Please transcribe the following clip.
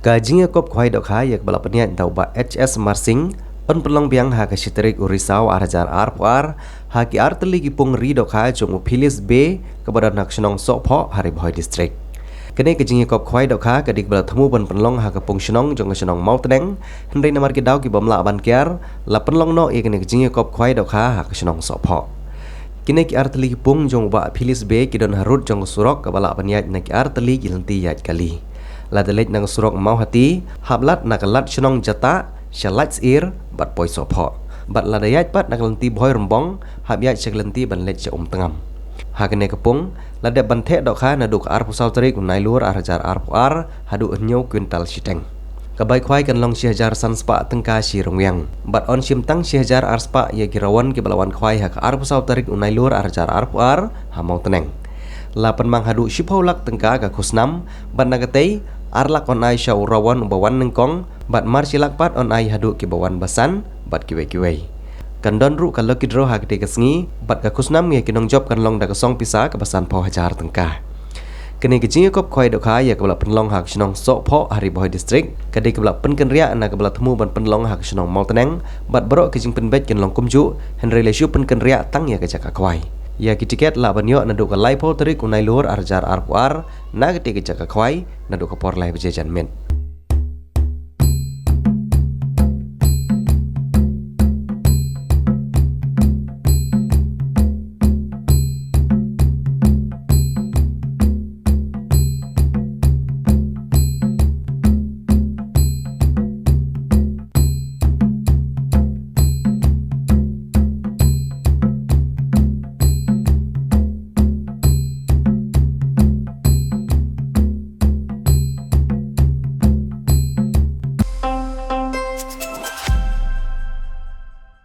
Kajinya kop kwai dok ha yak balap niat tau ba HS Marsing penpelong biang ha kasiterik urisau arajar arpuar ha ki arteli ki pung ri dok ha jong upilis B kepada naksionong sokpo hari boy distrik. Kene kajinya kop kwai dok ha kadik balap temu penpelong ha kapung senong jong senong mau teneng hendai namar ki dau ki bamla ban kiar la penlong no e kene kajinya kop kwai dok ha kasenong sokpo. Kini ki arteli ki pung jong ba upilis B ki don harut jong surok kebala baniat na ki arteli ki lenti yat kali. Ladalit nang surok mau hati hablat nak lat senong jata shalats ir bat poi sopo bat ladayat pat nak lenti boy rembong habyat seglenti ban let tengam hakene kepung lada banthe dok kha na duk ar pusau tarik unai lur arajar ar hadu nyo kwintal siteng kabai khwai kan long sihjar san spa tengka si rongyang bat on sim tang sihjar ar spa ye kirawan ki balawan khwai hak ar pusau tarik unai lur arajar ar ha mau teneng lapan mang hadu sipaulak tengka ka kusnam ban nagatei arlak on ai syau rawan bawan nengkong bat marsilak pat on ai hadu ki bawan basan bat kiwe kandon ru kalau kidro hak de kesngi bat ka kusnam nge kinong job kan long da kasong pisa ka basan pau hajar tengka kene kejing kop khoi dok ha ya kabla penlong hak senong sok pho hari boy distrik kade kabla penken ria na kabla temu ban penlong hak senong mau teneng bat bro kejing penbet kan long kumju hen relation penken ria tang ya ka jaka kwai ya ki tiket la banyo na do ka lai pho tarik unai lur arjar arpuar na ke jaka kwai na do ka por lai bejejan men